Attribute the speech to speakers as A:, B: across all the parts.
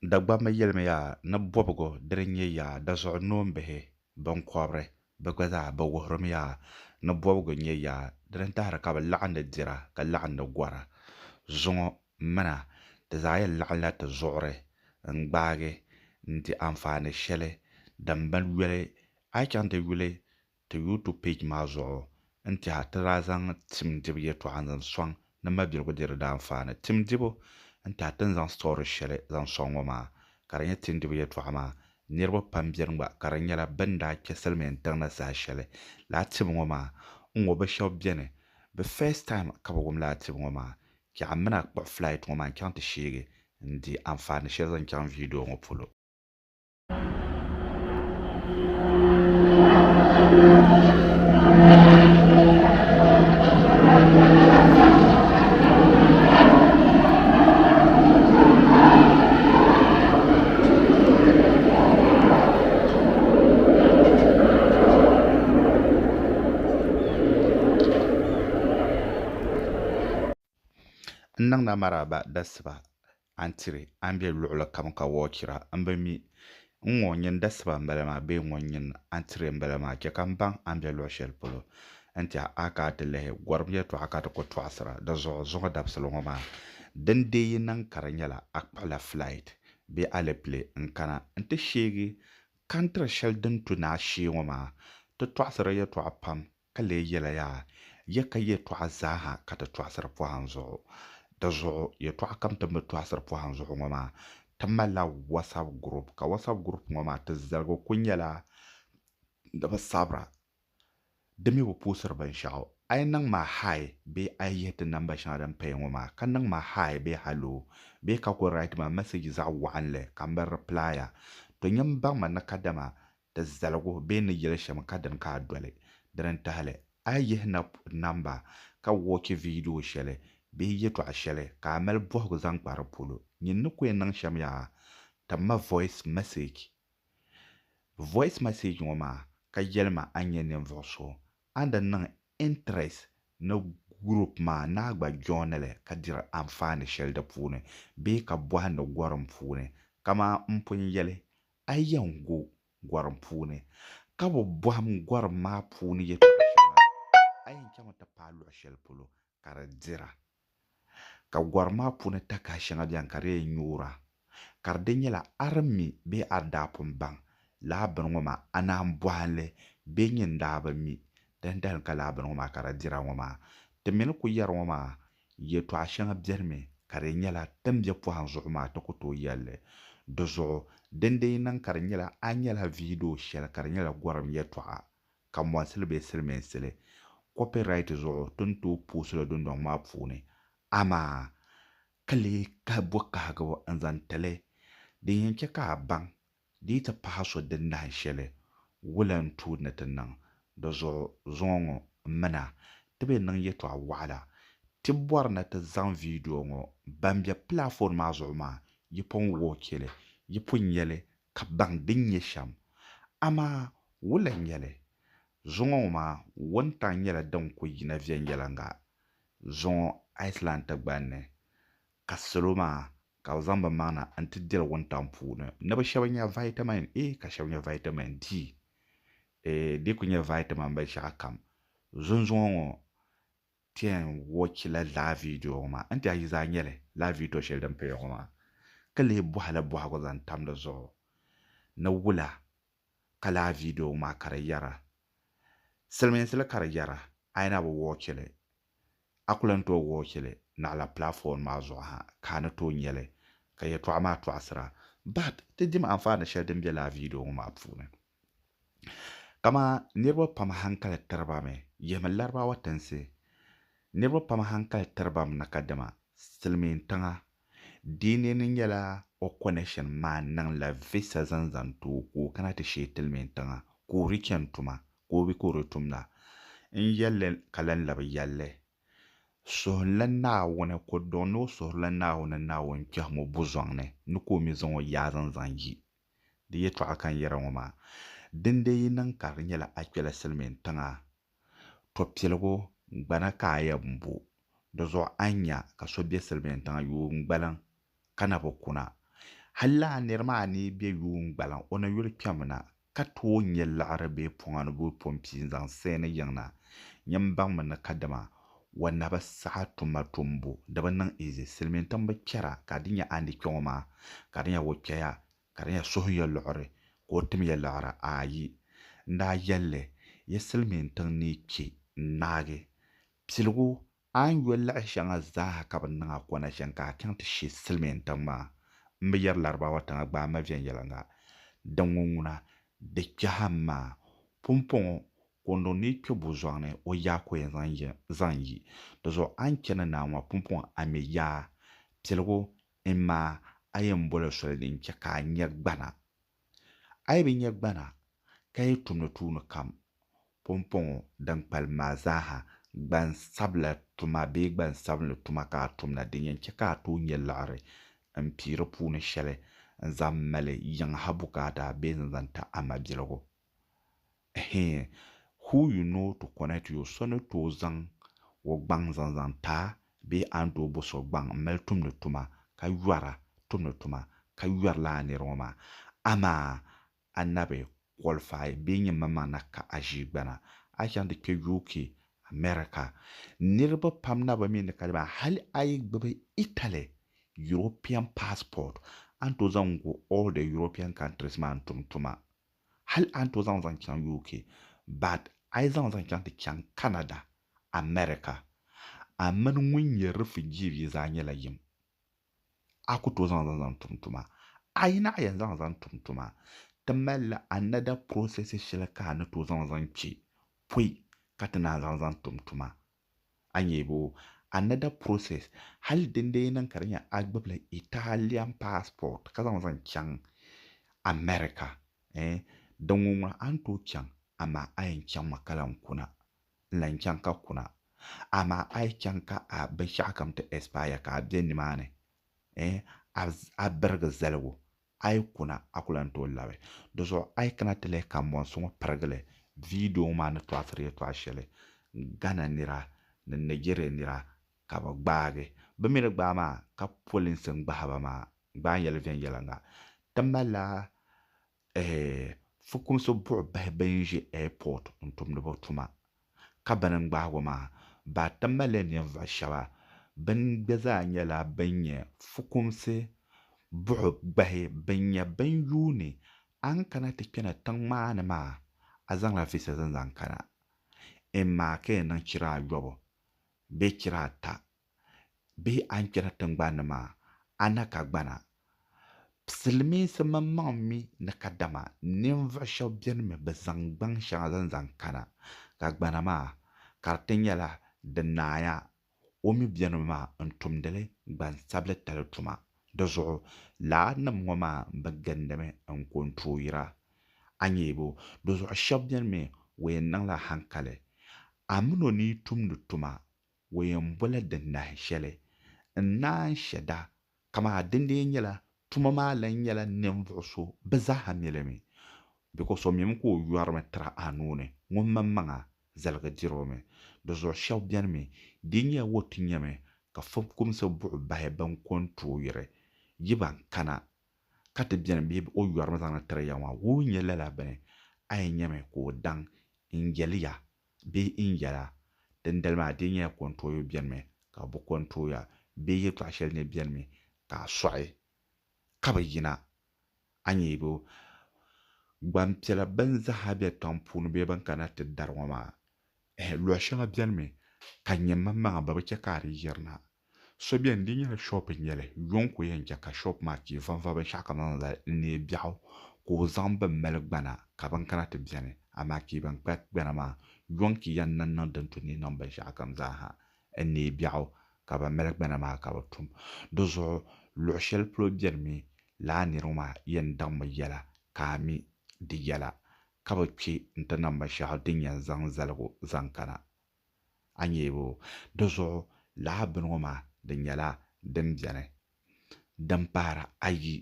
A: Dagbamba yɛlimi yaa ni bɔbigu di nyɛ yaa di zuɣu noonbihi binkɔbiri bɛ gba zaa bɛ wuhirimi yaa ni bɔbigu nyɛ yaa di ni tahiri ka bɛ laɣindi dira ka laɣindi gɔra zuŋɔ mina ti zaa yɛn laɣimla ti zuɣuri n-gbaagi n-di anfaani shɛli din bi yɔli a yi chaŋ ti yuli ti YouTube page maa zuɣu n-tiɛha ti daa zaŋ tim dibu yɛltɔɣa n-zaŋ sɔŋ ni mabiligu di di anfaani tim dibu n-tiɛha ti ni zaŋ story shɛli zaŋ sɔŋ ŋɔ maa ka di nyɛ tim dibu yɛltɔɣa maa niriba pam beni gba ka di nyɛla bɛn daa chɛ Silimiin tiŋ ni saha shɛli lala tim ŋɔ maa n-ŋɔ bɛ shɛba beni bɛ first time ka bɛ wum lala tim ŋɔ maa chɛɣu mina kpuɣi flight ŋɔ maa n-chaŋ ti sheegi n-di anfaani shɛli zaŋ chaŋ video ŋɔ polo. N-niŋda maraba dasiba an-tiri an be luɣuli kam ka wɔɔchira n-bi mi n-ŋɔ nyini dasiba m-bala maa bee ŋɔ nyini an-tiri m-bala maa chɛ ka m-baŋ an be luɣ' shɛli polo n-tiɛha a kana ti lihi gɔrim yɛltɔɣa ka ti ku tɔɣisira di zuɣu zuŋɔ dabisili ŋɔ maa din deeyi niŋ ka di nyɛla a kpuɣila flight bee alepile n-kana nti sheegi kantiri shɛli din tu ni a shee ŋɔ maa ti tɔɣisiri yɛltɔɣa pam ka lee yɛla yaa ya ka yɛltɔɣa zaaha ka ti tɔɣisiri pɔhim zuɣu di zuɣu yɛltɔɣa kam tin bi tɔɣisiri pɔhim zuɣu ŋɔ maa ti malila WhatsApp group ka WhatsApp group ŋɔ maa ti zaligu ku nyɛla di bi sabira di mi bi poosiri binshɛɣu a yi niŋ ma hi bee a yi yihi ti namba shɛŋa din paya ŋɔ maa ka niŋ ma hi bee hello bee ka ku write ma message zaɣ waɣinli ka m bi reply to nyɛ m-baŋ mi ni kadama ti zaligu bee ni yɛli shɛm ka dini ka a doli di ni tahili a yi yihi namba ka wɔchi video shɛli bee yɛltɔɣa shɛli ka a mali bɔhigu zaŋ kpa di polo nyini ni ku yɛn niŋ shɛm yaa ti ma voice message ŋɔ maa ka yɛlima a nyɛ ninvuɣu so a ni niŋ interest ni group maa ni a gba joini li ka diri anfaani shɛli di puuni bee ka bɔhindi gɔrim puuni kaman n pun yɛli a yi yɛn go gɔrim puuni ka bi bɔhim gɔrim maa puuni yɛltɔɣa shɛŋa a yɛn chaŋmi ti paai luɣ' shɛli polo ka di dira ka gɔrim maa puuni takaha shɛŋa beni ka di yɛn nyoora ka di nyɛla a di mi bee a daa pun baŋ lala bini ŋɔ maa a naan bɔhim li bee nyin daa bi mi di ni dali ka lala bini ŋɔ maa ka di dira ŋɔ maa ti mi ni ku yɛri ŋɔ maa yɛltɔɣa shɛŋa beni mi ka di nyɛla tin be pɔhim zuɣu maa ti ku tooi yɛli li di zuɣu din dee niŋ ka di nyɛla a nyɛla video shɛli ka di nyɛla gɔrim yɛltɔɣa ka mɔnsili bee silimiinsili copyright zuɣu ti ni tooi poosili dundoŋ maa puuni amaa ka lee ka bo kahigu n-zaŋ tili din yɛn chɛ ka a baŋ di yi ti pahi so din nahin shɛli wulan tuui ni ti niŋ di zuɣu zuŋɔ ŋɔ m-mina ti bi niŋ yɛltɔɣa waɣila ti bɔri na ti zaŋ video ŋɔ ban be platform maa zuɣu maa yi pun wɔchi li yi pun nyɛli ka baŋ din nyɛ shɛm amaa wula n-nyɛli zuŋɔ ŋɔ maa wuntaŋ nyɛla din ku yina viɛnyɛliŋga zuŋɔ Iceland tigbanni ka salo maa ka bɛ zaŋ bɛ maŋna n-ti diri wuntaŋ puuni ni bɛ shɛba nya vitamin A ka shɛba nya vitamin D di ku nyɛ vitamin binshɛɣu kam zunzuŋɔ ŋɔ ti yɛn wɔchila lala video ŋɔ maa n-tiɛha yi zaa nyɛli lala video shɛli din paya ŋɔ maa ka lee bɔhila bɔhigu zaŋ tam di zuɣu ni wula ka lala video ŋɔ maa ka di yɛra silimiinsili ka di yɛra a yi na bi wɔchi li a ku lan tooi wɔchi li naɣila platform maa zuɣu ha ka a ni tooi nyɛli ka yɛltɔɣa maa tɔɣisira but ti dim anfaani shɛli din be lala video ŋɔ maa puuni kaman niriba pam hankali tiriba mi yihimi Larabawa tinsi niriba pam hankali tiriba mi nakadama Silimiin tiŋa deeni ni nyɛla o connection maa niŋla visa zaŋ tooi ka o kana ti shee Silimiin tiŋa ka o di chani tuma ka o bi ka o di tumda n-yɛlli ka lan labi yɛlli suhumla Naawuni ko'duɣu ni o suhurila Naawuni ni Naawuni kpɛhim o buzɔŋ ni ka o mi zaŋ o yaa zaŋ yi di yɛltɔɣa kan yɛra ŋɔ maa din dee yi niŋ ka di nyɛla a kpɛla Silimiin tiŋa tɔ'piɛligu gbana ka a yɛn bo di zuɣu a nya ka so be Silimiin tiŋa yooi n-gbaliŋ ka na bi kuna halla nirma ni be yuŋ gbalan ona yul kpamna ka to nyɛ laɣari bee pɔŋa ni boo pɔmpi zaŋ sɛɛni yiŋna nyɛm baŋ mi ni kadama wa na bi saɣa tuma tumbu di bi niŋ izi silmiintiŋ bi kpɛra ka di nyɛ andi kpɛŋɔ maa ka di nyɛ wo kpɛya ka di nyɛ suhu ya luɣuri ka o tim ya laɣara ayi n daa yɛlli ya silmiintiŋ ni kpɛ n naagi piligu an yɔ laɣa shɛŋa zaaha ka bi niŋa kɔna shɛŋ ka a chaŋ ti shɛ silmiintiŋ maa n bi yɛri larabawa tiŋa gbaa ma viɛnyɛlinga din ŋɔ ŋuna di kpɛham maa pumpɔŋɔ kondo ni kpɛ bu zɔŋ ni o yaa ko yɛn zaŋ yi di zuɣu an chɛni naa ŋɔ pumpɔŋɔ a mi yaa piligu n maa a yɛn boli soli din chɛ ka a nyɛ gbana a yi bi nyɛ gbana ka yi tumdi tuuni kam pumpɔŋɔ din kpalim maa zaaha gbansabila tuma bee gbansabinli tuma ka a tumda din yɛn chɛ ka a tooi nyɛ laɣari n piiri puuni shɛli n zaŋ mali yiŋ ha bukaata bee n zaŋ ta ama biligu who you know to connect you so ni tooi zaŋ o gbaŋ zaŋ taa bee an tooi bo so gbaŋ n mali tumdi tuma ka yɔra tumdi tuma ka yɔri laa niri ŋɔ maa amaa a nabi qualify bee nyɛ maŋmaŋ na ka a ʒii gbana a chaŋ ti kpɛ UK America niriba pam na bi mi ni ka hali a yi gbubi Italy European passport an to zaŋ go all the European countries maa n tum tuma hali an to zaŋ chaŋ UK but a yi zaŋ chaŋ ti chaŋ Canada America a mini ŋun nyɛ refugee visa nyɛla yim a ku to zaŋ tum tuma a yi na a yɛn zaŋ tum tuma ti malila another process shɛli ka a ni to zaŋ kpɛ poi ka ti naan zaŋ tum tuma a nyɛ bo another process hali din dee niŋ ka di nyɛ a gbubila Italian passport ka zaŋ chaŋ America din ŋɔ ŋuna an to chaŋ amaa a yɛn chaŋ ma ka lan kuna n lan chaŋ ka kuna amaa a yi chaŋ ka a binshaɣu kam ti expire ka a bɛ nimaani a birigi zaligu a yi kuna a ku lan tooi labi di zuɣu a yi kana ti lihi kanbonsi ŋɔ pirigili video maa ni tɔɣasiri yɛltɔɣa shɛli Ghana nira ni Nigeria nira ka bi gbaagi bi mi ni gbaai maa ka polinsi n gbahiba maa gbaa yɛli viɛnyɛlinga ti malila fukumsi buɣu bahi bin ʒi airport n tumdi bi tuma ka bini n gbaagu maa ba ti malila ninvuɣu shɛba bin gba zaa nyɛla bin nyɛ fukumsi buɣu gbahi bin nyɛ bin yuuni an kana ti kpɛna tiŋ maa ni maa a zaŋla visa zaŋ kana n maa ka yɛn niŋ chira ayɔbu bee chira ata bee an kpɛna tingbani maa a na ka gbana silmiinsi maŋmaŋ mi ni ka dama ninvuɣu shɛba biɛni mi bi zaŋ gbaŋ shɛŋa zaŋ kana ka gbana maa ka di ti nyɛla di naaya o mi biɛni mi maa n tumdili gbansabili tali tuma di zuɣu laa nim ŋɔ maa bi gindimi n kontirooyira a nyɛ bo di zuɣu shɛba biɛni mi o yɛn niŋla hankali a mini o ni tumdi tuma o yɛn bola di nahi shɛli n naan shɛda kamaa dindee nyɛla tuma maa lan nyɛla ninvuɣu so bi zaaha milimi because o mimi ka o yɔrimi tiri a nuuni ŋun maŋmaŋa zaligi diri mi di zuɣu shɛba biɛni mi di nyɛla wo ti nyɛmi ka fukumsi buɣu bahi bin kontirooyiri yi ban kana ka ti biɛni bee o yɔrimi zaŋ na tiri ya maa woo nyɛ lala bini a yɛn nyɛmi ka o daŋ n yɛliya bee n yɛla din dali maa di nyɛla kontirooya biɛni mi ka bi kontirooya bee yɛltɔɣa shɛli ni biɛni mi ka a sɔɣi ka bi yina a nyɛ bo gbampiɛla bin zaaha bɛ tiŋ puuni bee bin kana ti dari ŋɔ maa luɣu shɛŋa biɛni mi ka nyɛ maŋmaŋa ba bi chɛ ka a di yirina so biɛni di nyɛla shoop n nyɛli yuŋ ku yɛn chɛ ka shoop maa chɛ vanva binshaɣu kam zaŋ zali neei biɛɣu ka o zaŋ bin mali gbana ka bin kana ti biɛni amaa chɛ ban kpa gbana maa yuŋ ki yɛn niŋ din tu ni niŋ binshaɣu kam zaaha n neei biɛɣu ka ban mali gbana maa ka bi tum di zuɣu luɣu shɛli polo biɛni mi laa nira maa yɛn daŋmi yɛla ka a mi di yɛla ka bi kpɛ n ti niŋ binshaɣu din yɛn zaŋ zaligu zaŋ kana a nyɛ bo di zuɣu laa bini ŋɔ maa di nyɛla din biɛni din paara ayi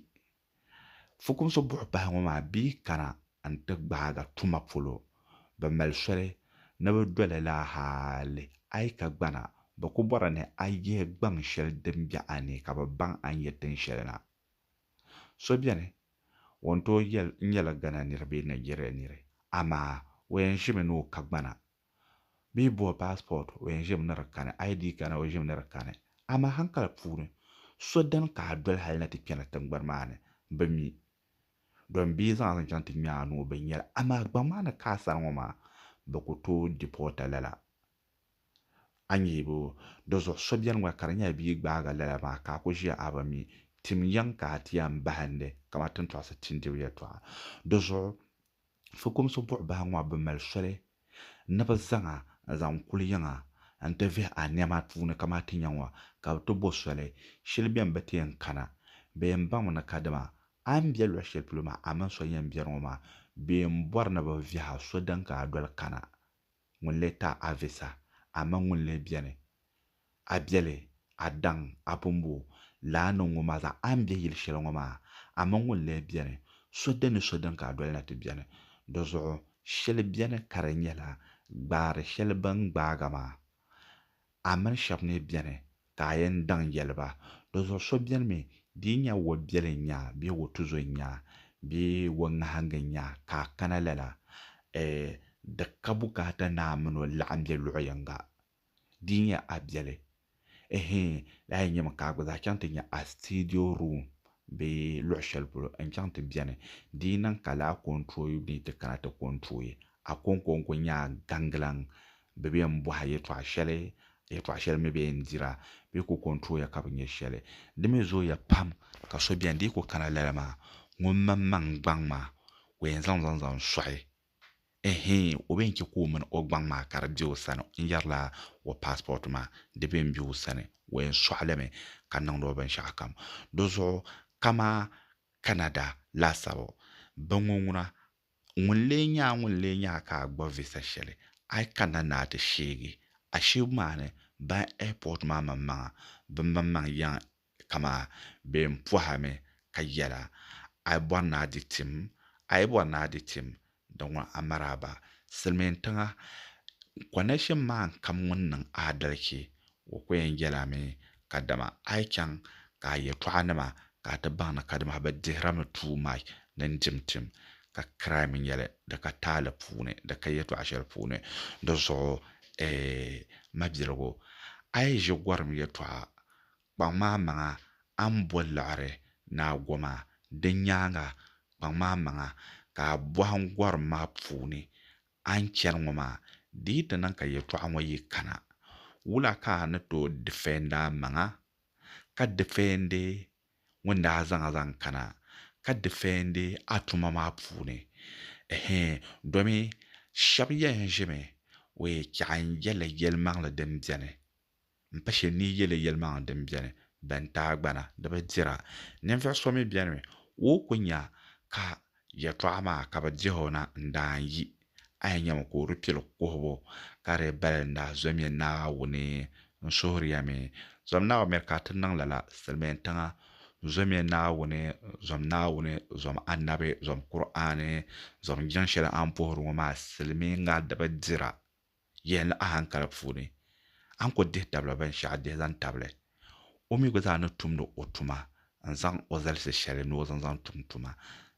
A: fukumsi buɣu bahi ŋɔ maa bee kana n ti gbaaga tuma polo bi mali soli ni bi doli laa haali a yi ka gbana bi ku bɔra ni a yihi gbaŋ shɛli din bɛ a ni ka bi baŋ a ni yɛ tiŋ shɛli na so biɛni ŋun to nyɛla Ghana nira bee Nigeria nira amaa o yɛn ʒimi ni o ka gbana bee bo passport o yɛn ʒimi ni di kani ID kana o ʒimi ni di kani amaa hankali puuni so dini ka a doli hali na ti kpɛna tingbani maa ni bi mi don bia zaŋ chaŋ ti ŋmɛ a nuu bi nyɛla amaa gbaŋ maa ni ka sani ŋɔ maa bi ku tooi dipɔɔta lala a nyɛ bo di zuɣu so biɛni ŋɔ ka di nyɛla bia gbaaga lala maa ka a ku ʒiya a bi mi tim yɛŋ ka a ti yɛn bahindi kamani tin tɔɣisi tin dibu yɛltɔɣa di zuɣu fukumsi buɣu bahi ŋɔ bi mali soli ni bi zaŋa n zaŋ kuli yiŋa n ti vihi a niɛma puuni kamani ti nya ŋɔ ka bi ti bo soli shɛli biɛni bi ti yɛn kana bi yɛn baŋmi ni kadima a ni bɛ luɣu shɛli polo maa a mini so yɛn biɛni ŋɔ maa bi yɛn bɔri ni bi viɛha so din ka a doli kana ŋun lee ta a visa ama ŋun lee biɛni a biɛli a daŋ a bumbo laa niŋ ŋɔ maa zaŋ a ni bɛ yili shɛli ŋɔ maa ama ŋun lee biɛni so dini so din ka a doli na ti biɛni di zuɣu shɛli biɛni ka di nyɛla gbaari shɛli bin gbaaga maa a mini shɛba ni biɛni ka a yɛn daŋ yɛliba di zuɣu so biɛni mi di yi nya wo biɛli n nya bee wo tuzo n nya bee wo ŋahingi n nya ka a kana lala di ka bukaata ni a mini o laɣam bɛ luɣu yinga di yi nya a biɛli laa yɛn nyɛmi ka a gba zaa chaŋ ti nya a studio room bee luɣu shɛli polo n chaŋ ti biɛni di yi niŋ ka laa konturoli ni ti kana ti konturoli a konko n ku nya gangilaŋ bi bi yɛn bɔha yɛltɔɣa shɛli mi bi yɛn dira bee ku konturoli ka bi nyɛ shɛli di mi zooya pam ka so biɛni di yi ku kana lala maa ŋun maŋmaŋ gbaŋ maa o yɛn zaŋ sɔɣi o bɛ yɛn chɛ ka o mini o gbaŋ maa ka di bɛ o sani n yɛrila o passport maa di bɛ n bɛ o sani o yɛn sɔɣilimi ka niŋdi o binshaɣu kam di zuɣu kama Canada laasabu bi ŋɔ ŋuna ŋun lee nya ka a gbubi visa shɛli a yi kana ni a ti sheegi a sheebu maa ni ban airport maa maŋmaŋa bi maŋmaŋ yaŋ kama bi yɛn pɔhami ka yɛla a yi bɔri ni a di tim di ŋɔ a maraba silmiin tiŋa connection maa n kam ŋun niŋ adalci o ku yɛn yɛlami ka dama a yi chaŋ ka a yɛltɔɣa nima ka a ti baŋ ni kadama bi dihirami too much ni dim tim ka crime nyɛli di ka taali puuni di ka yɛltɔɣa shɛli puuni di zuɣu mabiligu a yi ʒi gɔrim yɛltɔɣa kpaŋ maa maŋa a ni bo liɣiri ni a goma di nyaanga kpaŋ maa maŋa ka a bɔhim gɔrim maa puuni a ni chɛni ŋɔ maa di yi ti niŋ ka yɛltɔɣa ŋɔ yi kana wula ka a ni tooi difɛndi a maŋa ka difɛndi ŋun daa zaŋa zaŋ kana ka difɛndi a tuma maa puuni domi shɛba yɛn ʒimi chaɣa n yɛli yɛlimaŋli din biɛni n pa shɛli ni yi yɛli yɛlimaŋli din biɛni ban taai gbana di bi dira ninvuɣu so mi biɛni mi o ku nya ka yɛltɔɣa maa ka bi dihi o na n daan yi a yɛn nyɛmi ka o di pili kuhibu ka di balinda zomi Naawuni n suhuriyami zom Naawuni ka ti niŋ lala silmiin tiŋa zomi Naawuni zom annabi zom Kur'aani zom jiŋ shɛli a ni puhiri ŋɔ maa silmiinga di bi dira yɛli a hankali puuni a ni ku dihi tabili binshaɣu dihi zaŋ tabili o mi gba zaa ni tumdi o tuma n zaŋ o zalisi shɛli ni o zaŋ tum tuma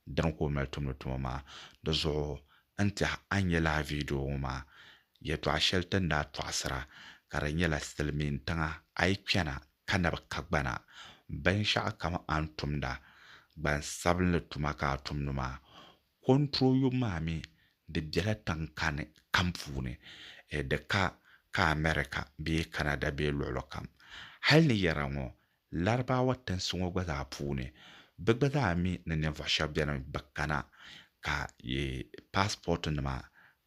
A: dini ka o mali tumdi tuma maa di zuɣu n tiɛha a ni nyɛ laa viidiyo ŋɔ maa yɛltɔɣa shɛli tin daa tɔɣasira ka di nyɛla silmiin tiŋa a yi kpɛna ka na bi ka gbana binshaɣu kam a ni tumda gbansabinli tuma ka a tumdi maa control yum maa mi di biɛla tiŋ kam puuni di ka America bee Canada bee luɣuli kam hali ni yɛra ŋɔ Larabawa tinsi ŋɔ gba zaa puuni bi gba zaa mi ni ninvuɣu shɛba biɛni bi kana ka passport nima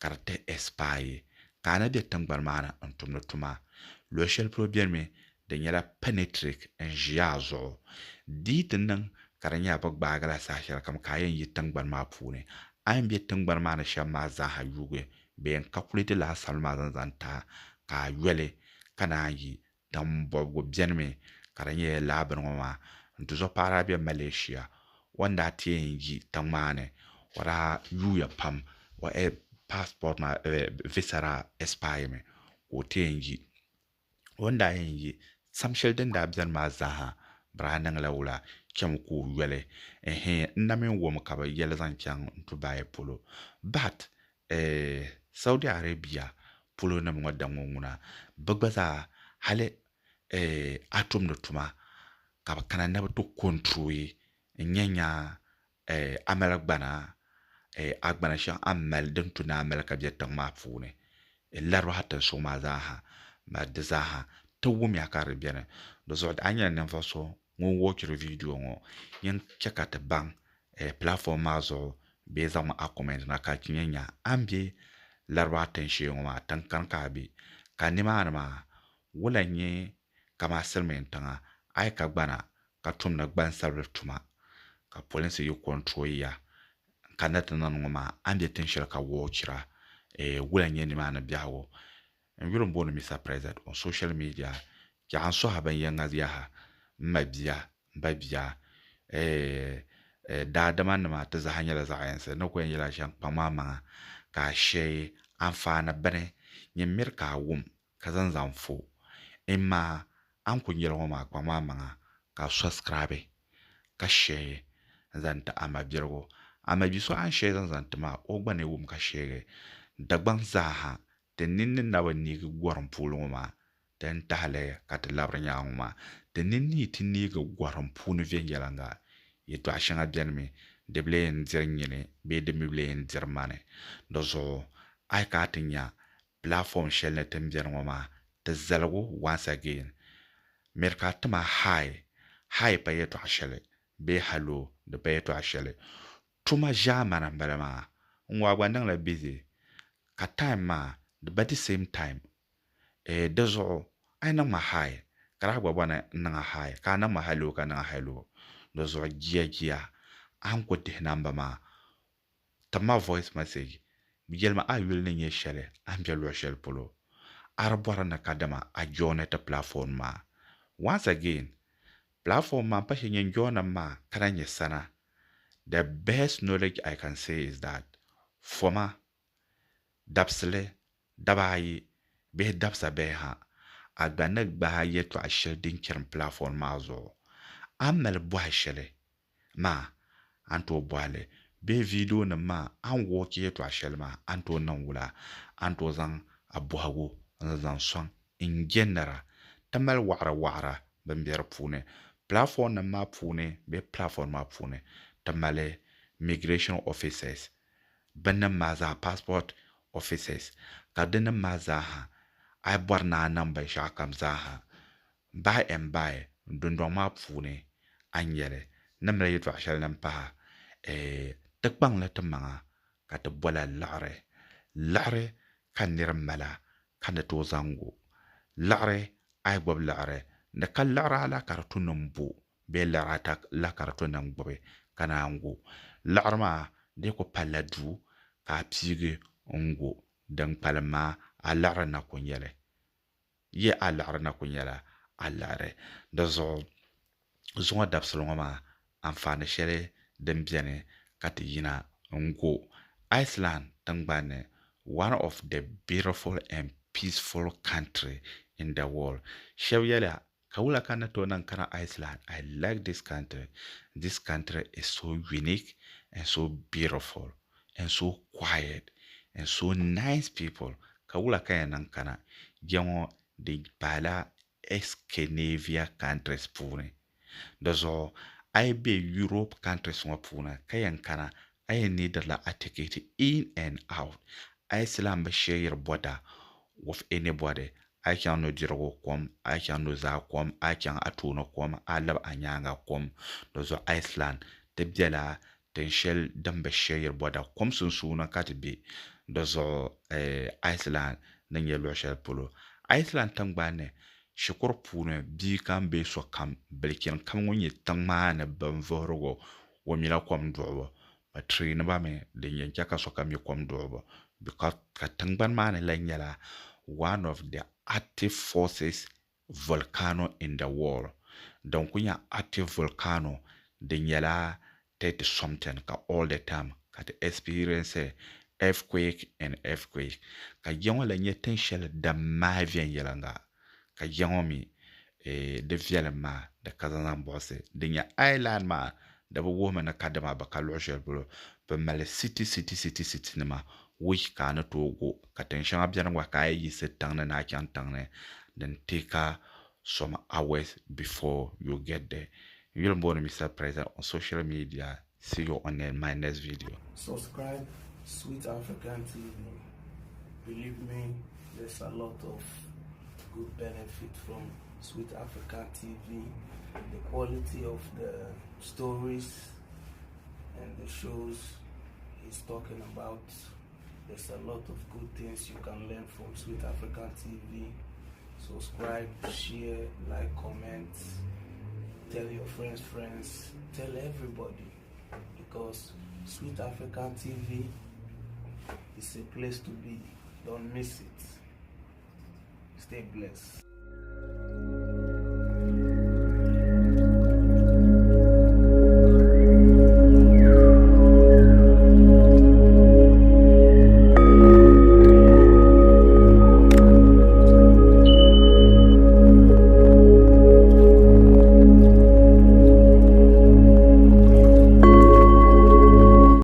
A: ka di ti expire ka a na bɛ tingbani maa ni n tumdi tuma luɣu shɛli polo biɛni mi di nyɛla penetric n ʒiya a zuɣu di yi ti niŋ ka di nyɛla bi gbaagi la saha shɛli kam ka a yɛn yi tingbani maa puuni a yɛn bɛ tingbani maa ni shɛba maa zaaha yuugi bi yɛn calculate laasabu maa zaŋ ta ka a yɔli ka naan yi tin bɔbigu biɛni mi ka di nyɛla laa bini ŋɔ maa n ti zuɣu paɣara bɛ Malaysia o ni daa ti yɛn yi tiŋ maa ni o daa yuuya pam o passport maa visa daa expire mi ka o ti yɛn yi o ni daa yɛn yi sam shɛli din daa biɛni maa zaaha bi daa niŋla wula kem ko yele na men wo ka ba yele zan chang to buy polo but Saudi Arabia polo na mo da nguna bagbaza hale atom no tuma ka ba kana na to control nyanya amala gbana agbana shan amal din tuna amal ka biya tan ma fune larwa hatta so ma zaha ma da zaha to wumi aka rebiane do so anya nan fa so won watch video ngo yen cheka te bang platform ma zo be za ma comment na ka kinyanya ambi larwa tan she ngo ma tan kan ka bi ka ni ma wala nye kama selmen tanga ai ka gbana ka tum na gban salve tuma ka police you control ya kanata nan ngoma ande ten shira ka watchra wula nyeni mana biawo en wiron bono Mr. President on social media ya anso haban yanga ya mabia babia da da man ma ta zahanya la zayense no ko yela shan pamama ka she amfana bane nyemir ka wum ka zanzan fo imma an kunyel ma pamama ka subscribe ka she zanta amabirgo amabi so an she zanta ma ogba ne wum ka shege dagban zaha te ninni na ba ni gwaran pulun ma ten tahle ka te labra nyaang ma te ninni ti ni ga gwaran punu ven yalanga ye to ashanga bianmi de blen zernyene be de mi blen zermane dozo ai ka tinya platform shell ne tem bian ma te zalgo once again merka tama high pa ye to ashele be halo de pa ye to ashele tuma jamana balama nwa gwa nang la busy ka time ma but the same time dozo ai nang ma high kara gwa bwana nang high ka nang ma halo ka nang halo dozo gia an ko de namba ma tama voice message bigel ma ayul ne nye shele an belo shele polo arbora na kadama a jone ta platform ma once again platform ma pa shenye jona ma kana nye sana. The best knowledge I can say is that former dapsele dabayi be dapsa be ha agbanek bahaye to a shielding kerm platform mazo amel boy shele ma anto boale be video na ma an woke to a shel ma anto nan wula anto zan abuhago zan son in general tamal wara bambiar pune platform na ma pune be platform ma pune tamale migration officers banna maza passport officers kadena maza ha ai barna nan bai shakam zaha by and by dundon ma pune anyele namla yitu ashal nan pa takbang la tamanga ka ta bola lare kan nirmala kan to zango lare ai gob lare da kan lara la kartunun bu be larata la kartunan gobe kana ngo larma de ko paladu ka pige ngo dan palma a lara na kunyele ye a lara na kunyela a lare da zo dabsulunga ma amfani shele den biane kati yina ngo Iceland tangbane one of the beautiful and peaceful country in the world shewyela kawula kana to nan kana Iceland. I like this country. This country is so unique and so beautiful and so quiet and so nice people. Kawula kana nan kana yango de bala Scandinavia countries pune. Dozo I be Europe countries wa puna kayan kana I need la etiquette in and out. Iceland be share your border with anybody. I can no jiro kom, I can no za kom, I can atuno kom, I love anyanga kom. Dozo Iceland te biela ten shell dambe share your border kom sun suna katibi. Dozo Iceland nenye lo shell polo. Iceland tangbane shukur pune bi kan be so kam belkin kam wonye tangmane banvorogo wo mila kom dobo ba train ba me de yen chaka so kam kom dobo because ka tangban mane la nyala one of the active forces volcano in the world donc kunya active volcano de nyala 30 something ka all the time ka the experience earthquake and earthquake ka yengo la nye tenshel da mavien yelanga ka yango mi de viɛlim maa di ka zaŋ buɣusi di nyɛ island maa di bi wuhimi ni kadima bi ka luɣu shɛli polo bi mali city nima which ka a ni tooi ka tiŋ shɛŋa biɛni gba ka a yi yiɣisi tiŋ ni na a chɛŋ tiŋ ni din take some hours before you get there. You'll be Mr. President on social media. See you on my next video.
B: Subscribe Sweet African TV. Believe me, there's a lot of good benefit from Sweet African TV. The quality of the stories and the shows he's talking about. There's a lot of good things you can learn from Sweet African TV. Subscribe, share, like, comment, tell your friends, tell everybody, because Sweet African TV is a place to be. Don't miss it. Stay blessed.